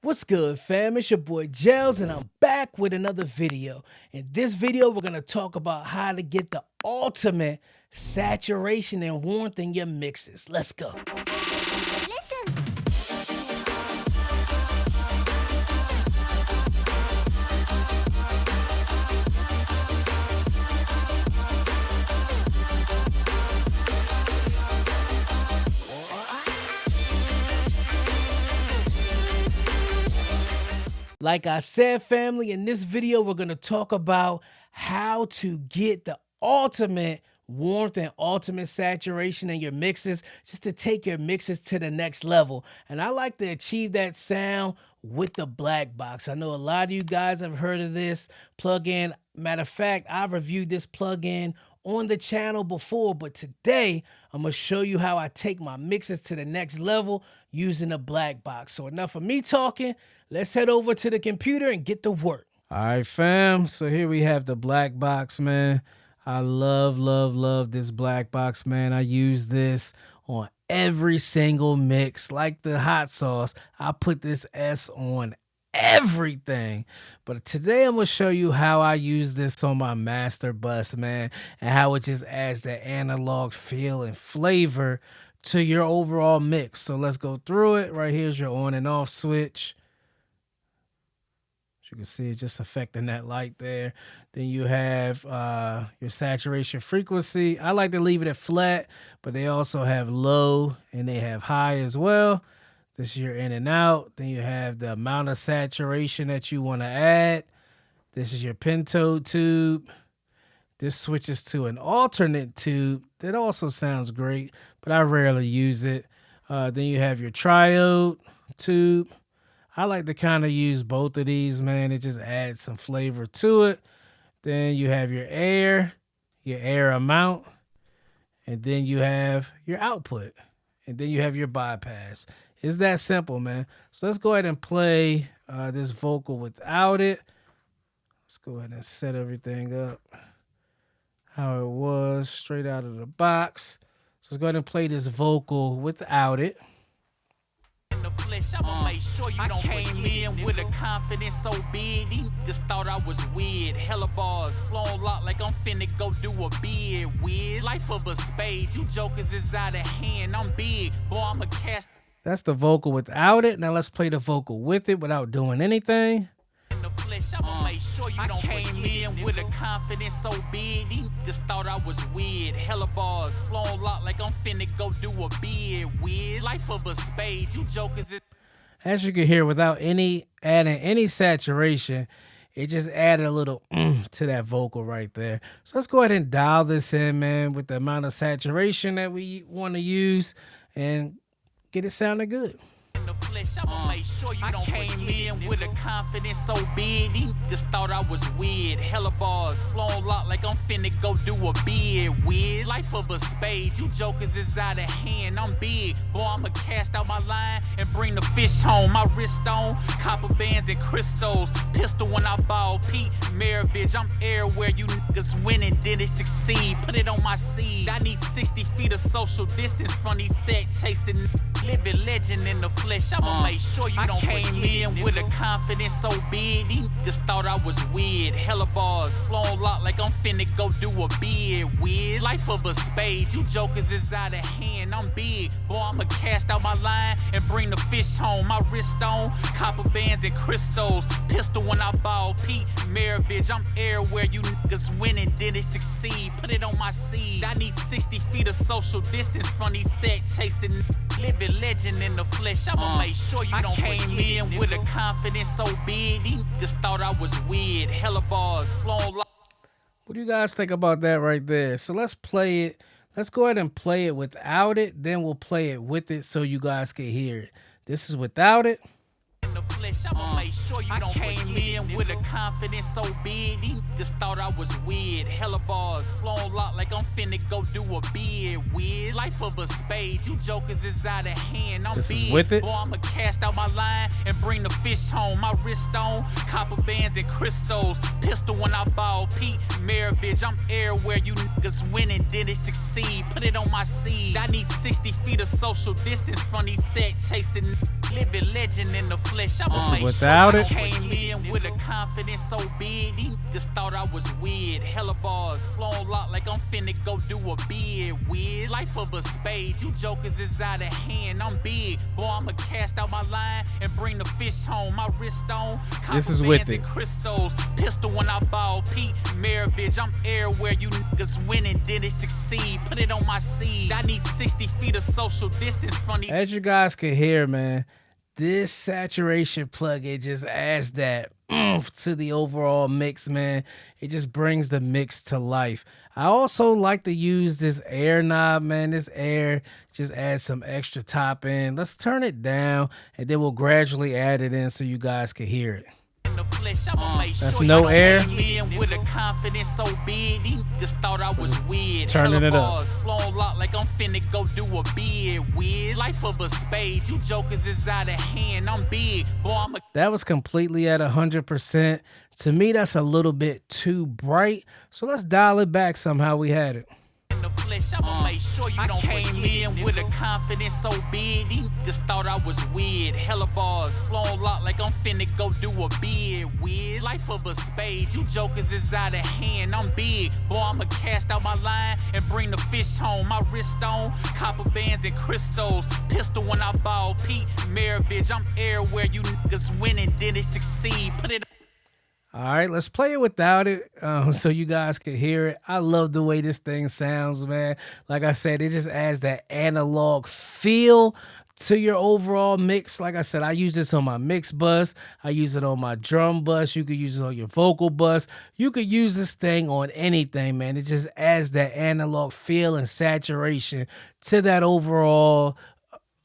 What's good, fam? It's your boy Gels, and I'm back with another video. In this video, we're gonna talk about how to get the ultimate saturation and warmth in your mixes. Let's go. Like I said, family, in this video, we're going to talk about how to get the ultimate warmth and ultimate saturation in your mixes, just to take your mixes to the next level. And I like to achieve that sound with the black box. I know a lot of you guys have heard of this plugin. Matter of fact, I've reviewed this plugin on the channel before, but today I'm gonna show you how I take my mixes to the next level using the black box. So enough of me talking, let's head over to the computer and get to work. All right, fam, so here we have the black box, man. I love this black box, man. I use this on every single mix like the hot sauce. I put this S on everything. But today I'm gonna show you how I use this on my master bus, man, and how it just adds that analog feel and flavor to your overall mix. So let's go through it. Right here's your on and off switch. As you can see, it's just affecting that light there. Then you have your saturation frequency. I like to leave it at flat, but they also have low and they have high as well. This is your in and out. Then you have the amount of saturation that you want to add. This is your pentode tube. This switches to an alternate tube. That also sounds great, but I rarely use it. Then you have your triode tube. I like to kind of use both of these, man. It just adds some flavor to it. Then you have your air amount. And then you have your output. And then you have your bypass. It's that simple, man. So let's go ahead and play this vocal without it. Let's go ahead and set everything up how it was straight out of the box. So let's go ahead and play this vocal without it. I came in with a confidence so big, these niggas thought I was weird. Hella bars, flown lock like I'm finna go do a bid. Wiz, life of a spade, you jokers is out of hand. I'm big, boy, I'm a cast. That's the vocal without it. Now let's play the vocal with it without doing anything. I came in with a confidence so big, these niggas thought I was weird. Hella bars, flown lock like I'm finna go do a bid. Wiz, life of a spade, you jokers is. As you can hear, without adding any saturation, it just added a little to that vocal right there. So let's go ahead and dial this in, man, with the amount of saturation that we want to use and get it sounding good. I came in with a confidence so big, these niggas thought I was weird. Hella bars, flown lock like I'm finna go do a bid. Wiz, life of a spade, you jokers is out of hand. I'm big, boy, I'ma cast out my line and bring the fish home. My wrist on, copper bands and crystals. Pistol when I ball, Pete Maravich. I'm everywhere, you niggas winning, didn't succeed. Put it on my seed. I need 60 feet of social distance from these set chasing. Living legend in the flesh, I'ma make sure you don't forget. I came in with a confidence so big, these niggas thought I was weird. Hella bars, flown lock like I'm finna go do a bid. Wiz, life of a spade, you jokers is out of hand. I'm big, boy, I'ma cast out my line and bring the fish home. My wrist on, copper bands and crystals. Pistol when I ball, Pete Maravich. I'm everywhere, you niggas winning, didn't succeed. Put it on my seed. I need 60 feet of social distance from these set chasing. Living legend in the flesh, I'ma make sure you don't forget. I came in with a confidence so big, these niggas thought I was weird. Hella bars, flown lock. What do you guys think about that right there? So let's play it. Let's go ahead and play it without it. Then we'll play it with it so you guys can hear it. This is without it. I came in with a confidence so big, these niggas thought I was weird. Hella bars, flown lock like I'm finna go do a bid. Wiz, life of a spade, you jokers is out of hand. I'm This is big, with it. boy, I'ma cast out my line and bring the fish home. My wrist on, copper bands and crystals. Pistol when I ball, Pete Maravich. I'm everywhere, you niggas winning, didn't succeed. Put it on my seed. I need 60 feet of social distance from these set chasing. Living legend in the flesh. This I'ma is make without sure it. I came in with a confidence so big. These niggas thought I was weird. Hella bars, flown lock like I'm finna go do a bid. Wiz, life of a spade. You jokers is out of hand. I'm big. Boy, I'ma cast out my line and bring the fish home. My wrist on. This is with it. Crystals. Pistol when I ball. Pete Maravich. I'm everywhere. You niggas winning. Didn't succeed. Put it on my seed. I need 60 feet of social distance from these. As you guys can hear, man, this saturation plugin just adds that oomph to the overall mix, man. It just brings the mix to life. I also like to use this air knob, man. This air just adds some extra top in. Let's turn it down, and then we'll gradually add it in so you guys can hear it. That's no air. With a confidence so big, these niggas thought I was weird. Turning it up. Flown lock like I'm finna go do a bid. Wiz, life of a spade. You jokers is out of hand. I'm big. Boy, I'm a. That was completely at 100%. To me, that's a little bit too bright. So let's dial it back somehow we had it. The flesh, I'ma make sure you don't came in with a confidence so big. These niggas thought I was weird. Hella bars, flown lock like I'm finna go do a bid. Wiz, life of a spade. You jokers is out of hand. I'm big. Boy, I'ma cast out my line and bring the fish home. My wrist on, copper bands and crystals. Pistol when I ball. Pete Maravich. I'm everywhere. You niggas winning. Didn't succeed. Put it. All right, let's play it without it so you guys can hear it. I love the way this thing sounds, man. Like I said, it just adds that analog feel to your overall mix. Like I said, I use this on my mix bus. I use it on my drum bus. You could use it on your vocal bus. You could use this thing on anything, man. It just adds that analog feel and saturation to that overall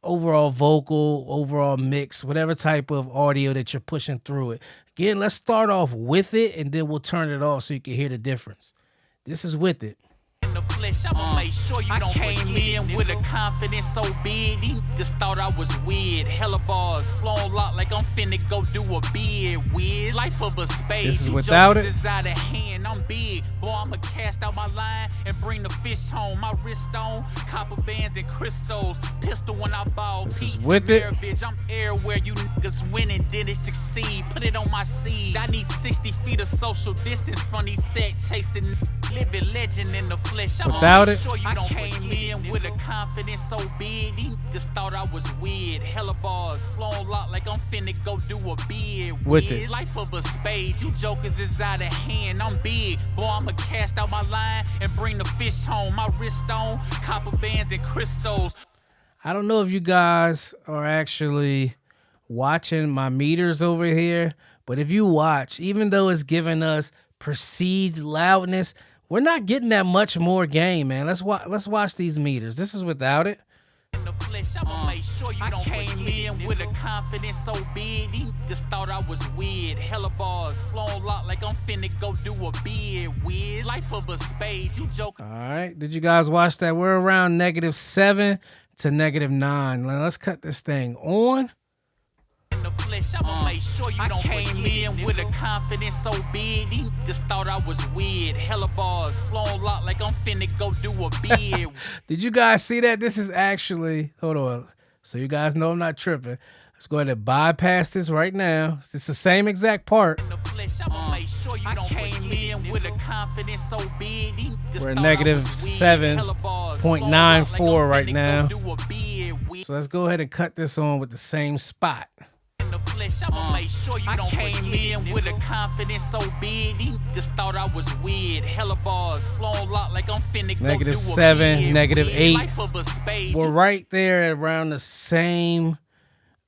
vocal, overall mix, whatever type of audio that you're pushing through it. Again, let's start off with it, and then we'll turn it off so you can hear the difference. This is with it. The flesh, I'ma make sure you don't came in with a confidence so big. These niggas thought I was weird. Hella bars, flown lock like I'm finna go do a bid. Wiz, life of a spade. This is you without it. Is out of hand. I'm big. Boy, I'ma cast out my line and bring the fish home. My wrist on, copper bands and crystals. Pistol when I ball. This Pete is with it. Maravich. I'm everywhere. You niggas winning. Didn't succeed. Put it on my seed. I need 60 feet of social distance from these set chasing. Living legend in the flesh. Without it. Sure I came in with a confidence so big. These niggas thought I was weird. Hella bars, flown lock like I'm finna go do a bid. With it. Life of a spade. You jokers is out of hand. I'm big. Boy, I'ma cast out my line and bring the fish home. My wrist on, copper bands and crystals. I don't know if you guys are actually watching my meters over here, but if you watch, even though it's giving us perceived loudness, we're not getting that much more gain, man. Let's watch these meters. This is without it. The flesh, I'ma make sure you don't came in with a confidence so big. These niggas thought I was weird. Hella bars, flown lock like I'm finna go do a bid. Wiz, life of a spade. You joke. All right, did you guys watch that? We're around -7 to -9. Now let's cut this thing on. The flesh, I'ma make sure you don't came in with a confidence so big. These niggas thought I was weird. Hella bars, flown lock like I'm finna go do a bid. Did you guys see that? This is actually, hold on, so you guys know I'm not tripping. Let's go ahead and bypass this right now. It's the same exact part. The flesh, I'ma make sure you don't came in with a confidence so big. These niggas We're at thought I was weird. Hella bars, flown lock like I'm -7.94 right finna now. go do a bid. So let's go ahead and cut this on with the same spot. The flesh, I'ma make sure you don't came in with a confidence so big. These niggas thought I was weird. Hella bars, flown lock like I'm finna go do a -7, bid. -8. Life of a spade. We're right there at around the same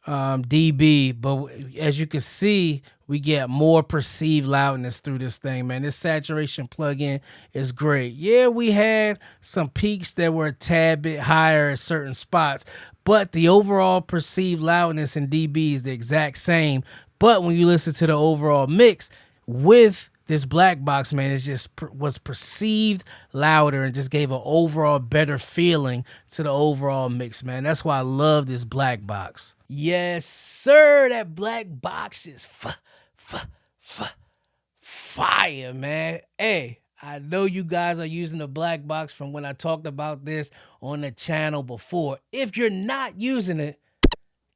dB, but as you can see, we get more perceived loudness through this thing, man. This saturation plugin is great. Yeah, we had some peaks that were a tad bit higher at certain spots, but the overall perceived loudness in dB is the exact same. But when you listen to the overall mix with this black box, man, it just was perceived louder and just gave an overall better feeling to the overall mix, man. That's why I love this black box. Yes, sir. That black box is fire, man. Hey, I know you guys are using the black box from when I talked about this on the channel before. If you're not using it,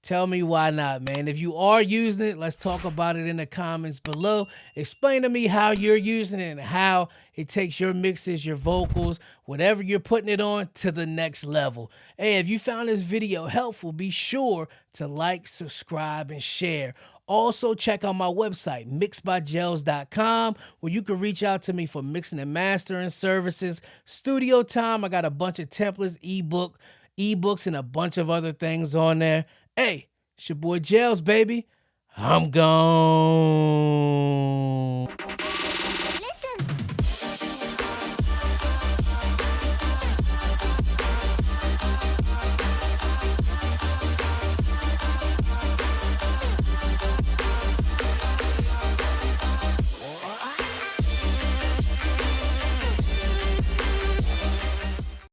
Tell me why not, man. If you are using it, let's talk about it in the comments below. Explain to me how you're using it and how it takes your mixes, your vocals, whatever you're putting it on to the next level. Hey, if you found this video helpful, be sure to like, subscribe, and share. Also, check out my website, mixedbygels.com, where you can reach out to me for mixing and mastering services, studio time. I got a bunch of templates, ebooks, and a bunch of other things on there. Hey, it's your boy Gels, baby. I'm gone.